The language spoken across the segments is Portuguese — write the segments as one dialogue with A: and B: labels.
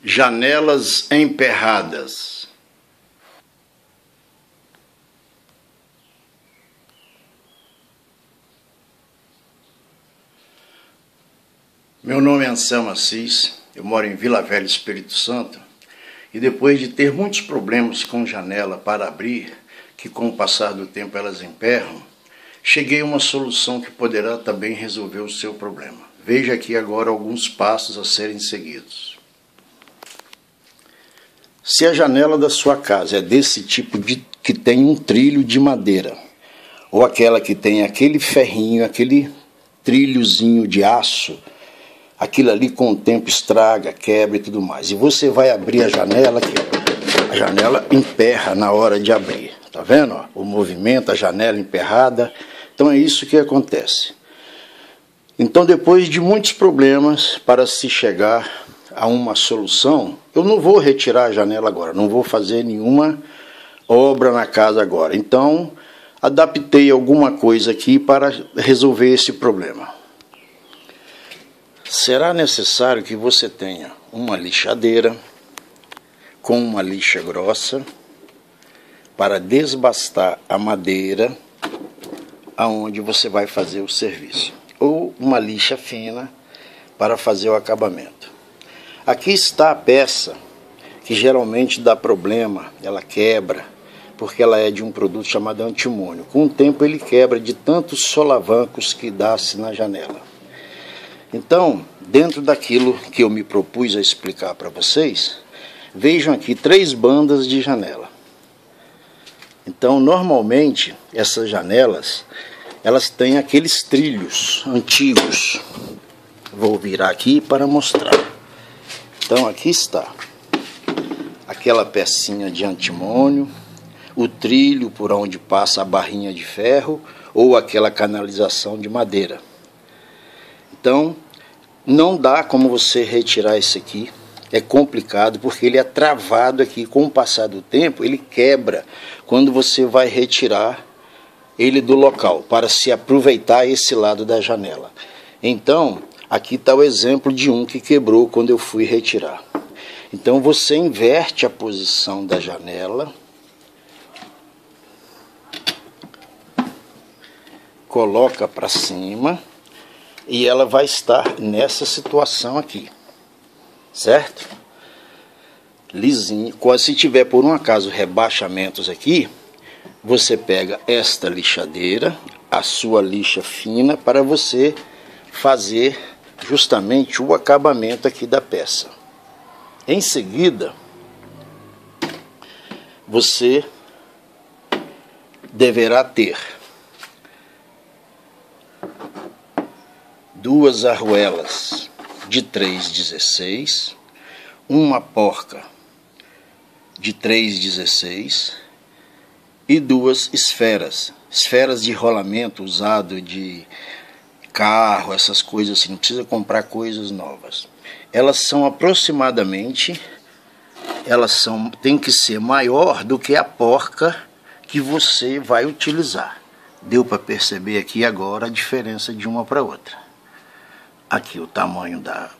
A: Janelas emperradas. Meu nome é Anselmo Assis, eu moro em Vila Velha, Espírito Santo, e depois de ter muitos problemas com janela para abrir, que com o passar do tempo elas emperram, cheguei a uma solução que poderá também resolver o seu problema. Veja aqui agora alguns passos a serem seguidos. Se a janela da sua casa é desse tipo que tem um trilho de madeira, ou aquela que tem aquele ferrinho, aquele trilhozinho de aço, aquilo ali com o tempo estraga, quebra e tudo mais. E você vai abrir a janela aqui, ó. A janela emperra na hora de abrir. Tá vendo? Ó? O movimento, a janela emperrada. Então é isso que acontece. Então, depois de muitos problemas para se chegar a uma solução, eu não vou retirar a janela agora, não vou fazer nenhuma obra na casa agora. Então, adaptei alguma coisa aqui para resolver esse problema. Será necessário que você tenha uma lixadeira com uma lixa grossa para desbastar a madeira aonde você vai fazer o serviço, ou uma lixa fina para fazer o acabamento. Aqui está a peça que geralmente dá problema, ela quebra, porque ela é de um produto chamado antimônio. Com o tempo ele quebra de tantos solavancos que dá-se na janela. Então, dentro daquilo que eu me propus a explicar para vocês, vejam aqui 3 bandas de janela. Então, normalmente, essas janelas, elas têm aqueles trilhos antigos. Vou virar aqui para mostrar. Então, aqui está aquela pecinha de antimônio, o trilho por onde passa a barrinha de ferro ou aquela canalização de madeira. Então, não dá como você retirar esse aqui, é complicado porque ele é travado aqui. Com o passar do tempo, ele quebra quando você vai retirar ele do local, para se aproveitar esse lado da janela. Então, aqui está o exemplo de um que quebrou quando eu fui retirar. Então, você inverte a posição da janela, coloca para cima, e ela vai estar nessa situação aqui, certo? Lisinho. Se tiver por um acaso rebaixamentos aqui, você pega esta lixadeira, a sua lixa fina, para você fazer justamente o acabamento aqui da peça. Em seguida, você deverá ter 2 arruelas de 3,16, uma porca de 3,16 e 2 esferas de rolamento usado de carro, essas coisas assim, não precisa comprar coisas novas. Elas são aproximadamente, tem que ser maior do que a porca que você vai utilizar. Deu para perceber aqui agora a diferença de uma para outra. Aqui o tamanho da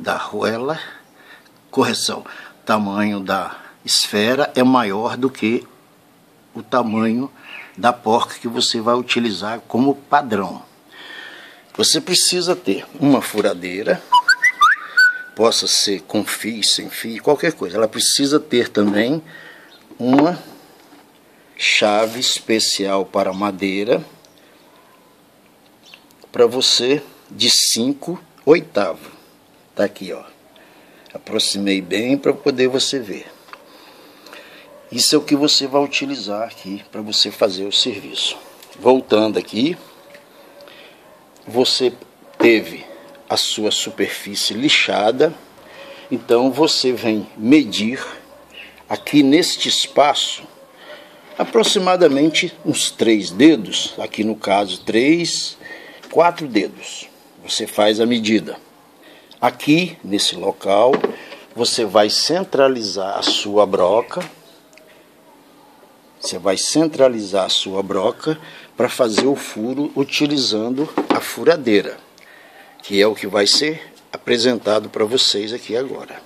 A: arruela, correção, o tamanho da esfera é maior do que o tamanho da porca que você vai utilizar como padrão. Você precisa ter uma furadeira, possa ser com fio, sem fio, qualquer coisa. Ela precisa ter também uma chave especial para madeira, para você, de 5/8. Tá aqui, ó. Aproximei bem para poder você ver. Isso é o que você vai utilizar aqui para você fazer o serviço. Voltando aqui, você teve a sua superfície lixada, então você vem medir aqui neste espaço aproximadamente uns 3 dedos, aqui no caso 4 dedos. Você faz a medida. Aqui, nesse local, você vai centralizar a sua broca. Você vai centralizar a sua broca para fazer o furo utilizando a furadeira, que é o que vai ser apresentado para vocês aqui agora.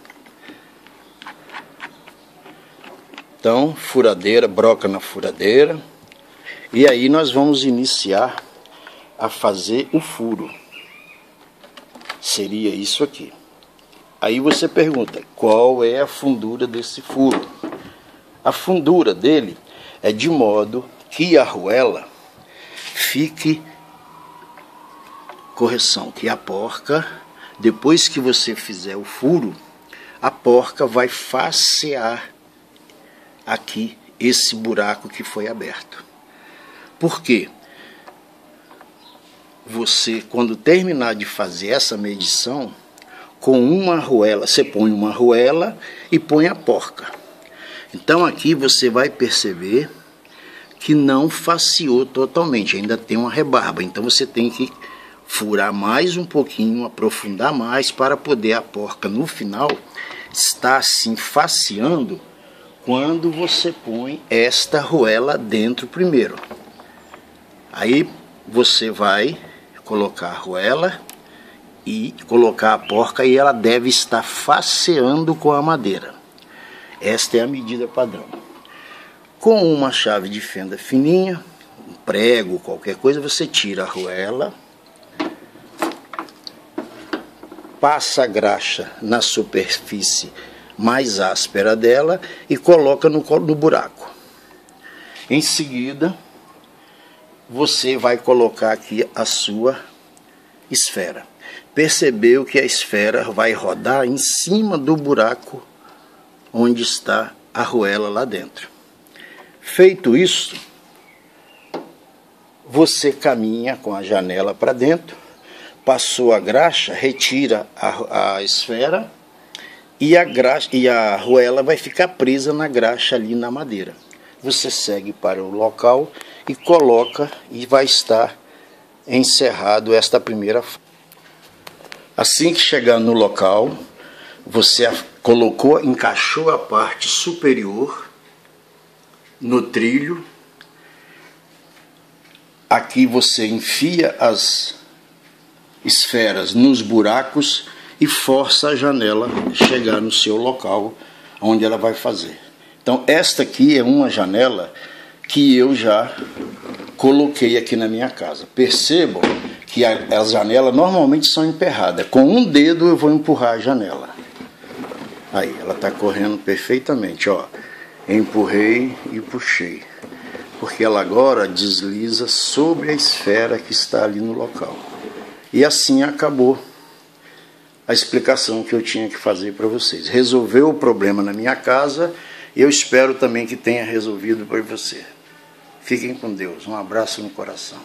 A: Então, furadeira, broca na furadeira. E aí nós vamos iniciar a fazer o furo. Seria isso aqui. Aí você pergunta, qual é a fundura desse furo? A fundura dele é de modo que a arruela fique... Correção, que a porca, depois que você fizer o furo, a porca vai facear aqui esse buraco que foi aberto. Por quê? Você, quando terminar de fazer essa medição, com uma arruela, você põe uma arruela e põe a porca. Então aqui você vai perceber que não faceou totalmente, ainda tem uma rebarba. Então você tem que furar mais um pouquinho, aprofundar mais, para poder a porca no final estar assim faceando quando você põe esta arruela dentro primeiro. Aí você vai colocar a arruela e colocar a porca e ela deve estar faceando com a madeira. Esta é a medida padrão. Com uma chave de fenda fininha, um prego, qualquer coisa, você tira a arruela, passa a graxa na superfície mais áspera dela e coloca no buraco. Em seguida, você vai colocar aqui a sua esfera. Percebeu que a esfera vai rodar em cima do buraco onde está a arruela lá dentro. Feito isso, você caminha com a janela para dentro, passou a graxa, retira a esfera e a arruela vai ficar presa na graxa ali na madeira. Você segue para o local e coloca e vai estar encerrado esta primeira fase. Assim que chegar no local, você encaixou a parte superior no trilho. Aqui você enfia as esferas nos buracos e força a janela chegar no seu local onde ela vai fazer. Então esta aqui é uma janela que eu já coloquei aqui na minha casa. Percebam que as janelas normalmente são emperradas. Com um dedo eu vou empurrar a janela. Aí, ela está correndo perfeitamente, ó. Empurrei e puxei. Porque ela agora desliza sobre a esfera que está ali no local. E assim acabou a explicação que eu tinha que fazer para vocês. Resolveu o problema na minha casa, eu espero também que tenha resolvido para você. Fiquem com Deus. Um abraço no coração.